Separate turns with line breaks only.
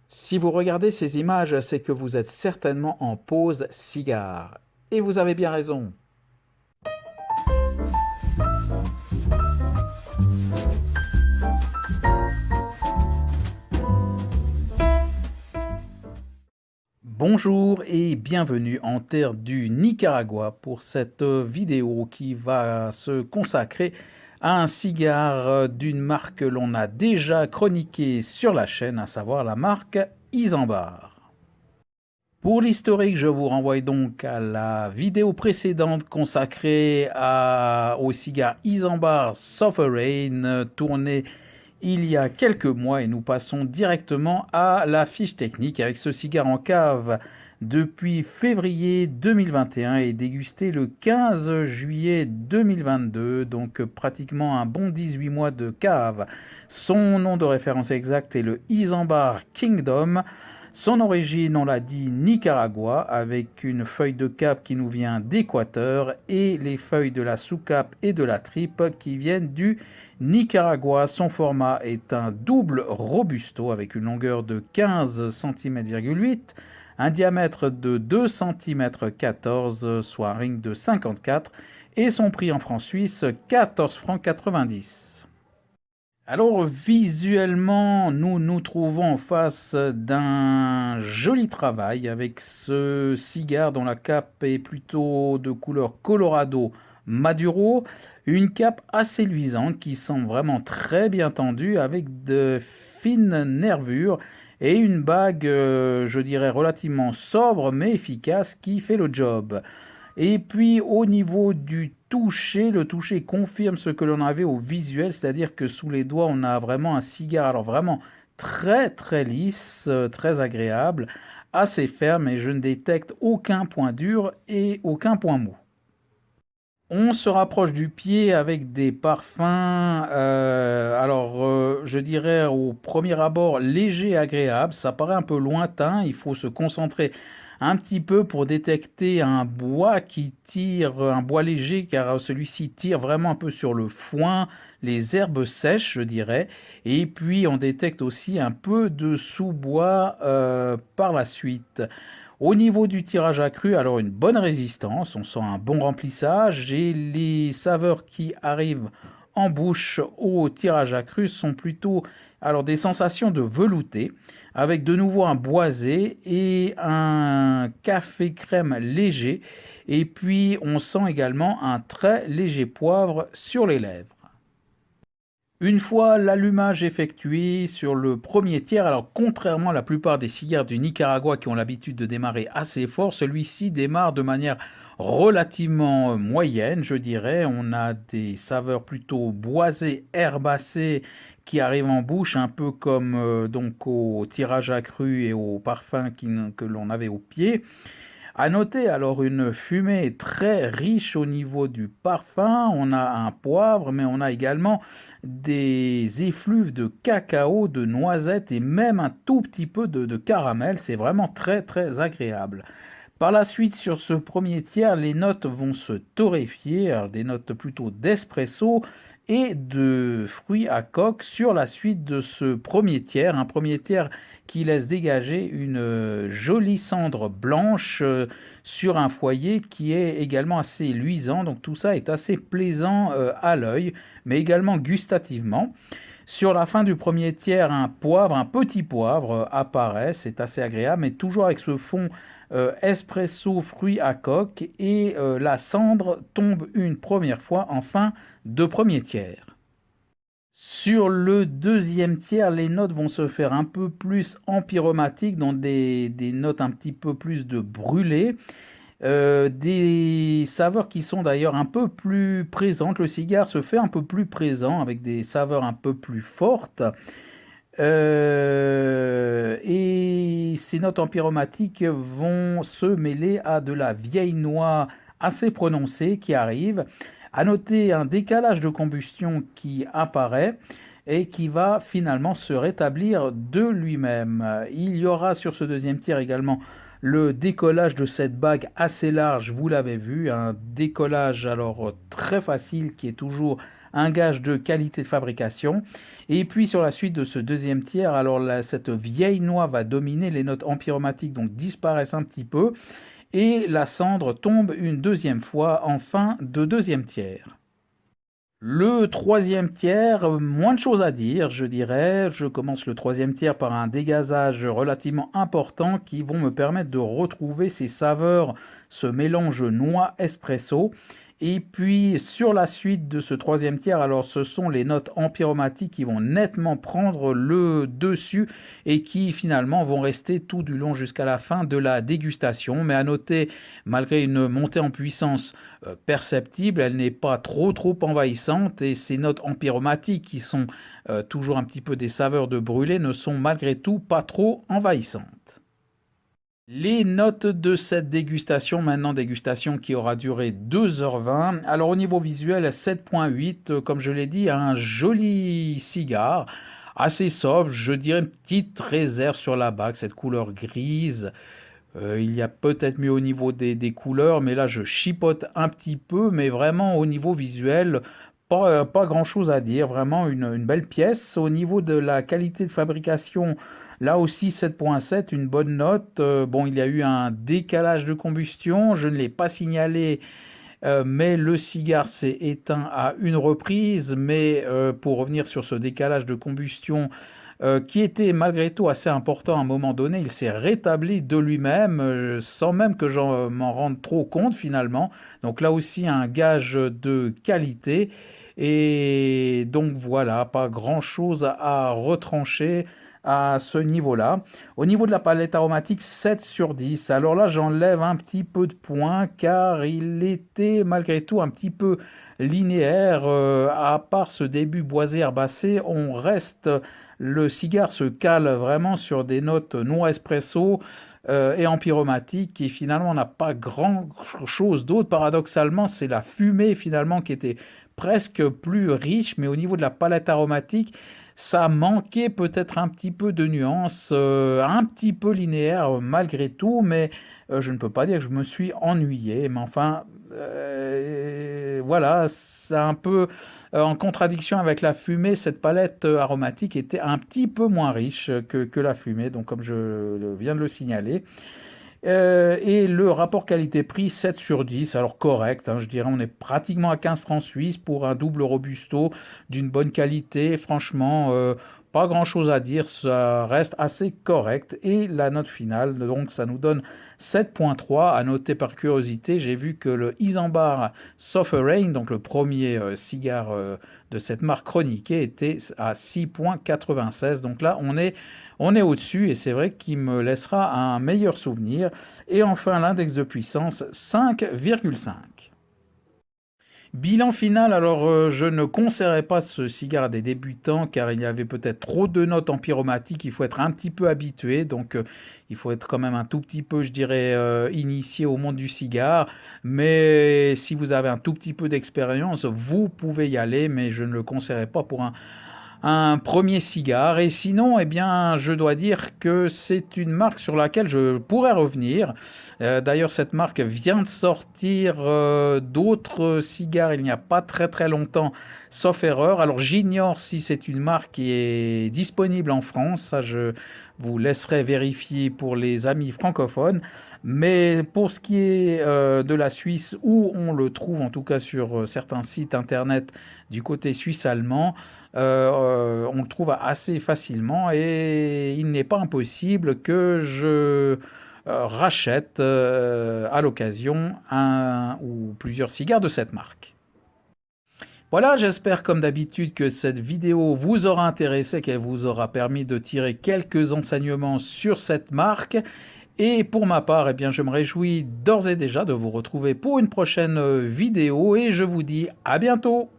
Si vous regardez ces images, c'est que vous êtes certainement en pause cigare. Et vous avez bien raison. Bonjour et bienvenue en terre du Nicaragua pour cette vidéo qui va se consacrer à un cigare d'une marque que l'on a déjà chroniqué sur la chaîne, à savoir la marque Isambard. Pour l'historique, je vous renvoie donc à la vidéo précédente consacrée au cigare Isambard Sovereign tourné il y a quelques mois et nous passons directement à la fiche technique avec ce cigare en cave depuis février 2021 et dégusté le 15 juillet 2022, donc pratiquement un bon 18 mois de cave. Son nom de référence exact est le Isambard Kingdom. Son origine, on l'a dit, Nicaragua, avec une feuille de cape qui nous vient d'Équateur et les feuilles de la sous-cape et de la tripe qui viennent du Nicaragua. Son format est un double robusto avec une longueur de 15 cm,8 cm, un diamètre de 2 cm 14, soit un ring de 54, et son prix en francs suisses, 14 francs 90. Alors visuellement, nous nous trouvons en face d'un joli travail avec ce cigare dont la cape est plutôt de couleur Colorado Maduro, une cape assez luisante qui semble vraiment très bien tendue avec de fines nervures et une bague, je dirais, relativement sobre mais efficace qui fait le job. Et puis au niveau du toucher, le toucher confirme ce que l'on avait au visuel, c'est-à-dire que sous les doigts, on a vraiment un cigare, alors vraiment très très lisse, très agréable, assez ferme et je ne détecte aucun point dur et aucun point mou. On se rapproche du pied avec des parfums, je dirais au premier abord léger et agréable. Ça paraît un peu lointain, il faut se concentrer un petit peu pour détecter un bois qui tire, un bois léger, car celui-ci tire vraiment un peu sur le foin, les herbes sèches, je dirais. Et puis on détecte aussi un peu de sous-bois par la suite. Au niveau du tirage accru, alors une bonne résistance, on sent un bon remplissage et les saveurs qui arrivent en bouche au tirage accru sont plutôt des sensations de velouté avec de nouveau un boisé et un café crème léger, et puis on sent également un très léger poivre sur les lèvres. Une fois l'allumage effectué sur le premier tiers, alors contrairement à la plupart des cigares du Nicaragua qui ont l'habitude de démarrer assez fort, celui-ci démarre de manière relativement moyenne, je dirais. On a des saveurs plutôt boisées, herbacées qui arrivent en bouche, un peu comme donc au tirage accru et au parfum que l'on avait au pied. À noter alors une fumée très riche au niveau du parfum, on a un poivre, mais on a également des effluves de cacao, de noisettes et même un tout petit peu de caramel. C'est vraiment très très agréable. Par la suite, sur ce premier tiers, les notes vont se torréfier, alors des notes plutôt d'espresso et de fruits à coque sur la suite de ce premier tiers, un premier tiers qui laisse dégager une jolie cendre blanche sur un foyer qui est également assez luisant, donc tout ça est assez plaisant à l'œil, mais également gustativement. Sur la fin du premier tiers, un poivre, un petit poivre apparaît, c'est assez agréable, mais toujours avec ce fond espresso fruits à coque et la cendre tombe une première fois en fin de premier tiers. Sur le deuxième tiers, les notes vont se faire un peu plus empyromatiques, dans des notes un petit peu plus de brûlé. Des saveurs qui sont d'ailleurs un peu plus présentes. Le cigare se fait un peu plus présent avec des saveurs un peu plus fortes. Et ces notes empyromatiques vont se mêler à de la vieille noix assez prononcée qui arrive. À noter un décalage de combustion qui apparaît et qui va finalement se rétablir de lui-même. Il y aura sur ce deuxième tiers également le décollage de cette bague assez large, vous l'avez vu, un décollage alors très facile qui est toujours un gage de qualité de fabrication. Et puis sur la suite de ce deuxième tiers, alors là, cette vieille noix va dominer, les notes empyromatiques donc disparaissent un petit peu, et la cendre tombe une deuxième fois en fin de deuxième tiers. Le troisième tiers, moins de choses à dire, je dirais. Je commence le troisième tiers par un dégazage relativement important qui vont me permettre de retrouver ces saveurs, ce mélange noix espresso. Et puis sur la suite de ce troisième tiers, alors ce sont les notes empyromatiques qui vont nettement prendre le dessus et qui finalement vont rester tout du long jusqu'à la fin de la dégustation. Mais à noter, malgré une montée en puissance perceptible, elle n'est pas trop envahissante, et ces notes empyromatiques qui sont toujours un petit peu des saveurs de brûlé ne sont malgré tout pas trop envahissantes. Les notes de cette dégustation, maintenant dégustation qui aura duré 2h20. Alors au niveau visuel, 7.8, comme je l'ai dit, un joli cigare, assez sobre, je dirais une petite réserve sur la bague, cette couleur grise. Il y a peut-être mieux au niveau des couleurs, mais là je chipote un petit peu, mais vraiment au niveau visuel, pas grand-chose à dire, vraiment une belle pièce. Au niveau de la qualité de fabrication, là aussi 7.7, une bonne note. Bon, il y a eu un décalage de combustion, je ne l'ai pas signalé, mais le cigare s'est éteint à une reprise. Mais pour revenir sur ce décalage de combustion, qui était malgré tout assez important à un moment donné, il s'est rétabli de lui-même, sans même que j'en m'en rende trop compte finalement. Donc là aussi un gage de qualité. Et donc voilà, pas grand-chose à retrancher à ce niveau-là. Au niveau de la palette aromatique, 7 sur 10. Alors là, j'enlève un petit peu de points car il était malgré tout un petit peu linéaire. À part ce début boisé herbacé, on reste, le cigare se cale vraiment sur des notes noix espresso et empyromatique, et finalement on n'a pas grand chose d'autre. Paradoxalement, c'est la fumée finalement qui était presque plus riche, mais au niveau de la palette aromatique, ça manquait peut-être un petit peu de nuances, un petit peu linéaire malgré tout, mais je ne peux pas dire que je me suis ennuyé. Mais enfin, voilà, c'est un peu en contradiction avec la fumée. Cette palette aromatique était un petit peu moins riche que la fumée, donc comme je viens de le signaler. Et le rapport qualité-prix, 7 sur 10, alors correct, hein, je dirais on est pratiquement à 15 francs suisses pour un double robusto d'une bonne qualité. Franchement, pas grand-chose à dire, ça reste assez correct. Et la note finale, donc ça nous donne 7.3. À noter par curiosité, j'ai vu que le Isambard Sovereign, donc le premier cigare de cette marque chroniquée, était à 6.96. Donc là, on est au-dessus, et c'est vrai qu'il me laissera un meilleur souvenir. Et enfin, l'index de puissance, 5,5. Bilan final, alors je ne conseillerais pas ce cigare à des débutants car il y avait peut-être trop de notes empyromatiques, il faut être un petit peu habitué, donc il faut être quand même un tout petit peu, je dirais, initié au monde du cigare. Mais si vous avez un tout petit peu d'expérience, vous pouvez y aller, mais je ne le conseillerais pas pour un premier cigare. Et sinon, eh bien, je dois dire que c'est une marque sur laquelle je pourrais revenir. D'ailleurs, cette marque vient de sortir d'autres cigares il n'y a pas très longtemps, sauf erreur. Alors, j'ignore si c'est une marque qui est disponible en France. Ça, je vous laisserai vérifier pour les amis francophones. Mais pour ce qui est de la Suisse, où on le trouve en tout cas sur certains sites internet du côté suisse-allemand, on le trouve assez facilement, et il n'est pas impossible que je rachète à l'occasion un ou plusieurs cigares de cette marque. Voilà, j'espère comme d'habitude que cette vidéo vous aura intéressé, qu'elle vous aura permis de tirer quelques enseignements sur cette marque. Et pour ma part, eh bien, je me réjouis d'ores et déjà de vous retrouver pour une prochaine vidéo, et je vous dis à bientôt.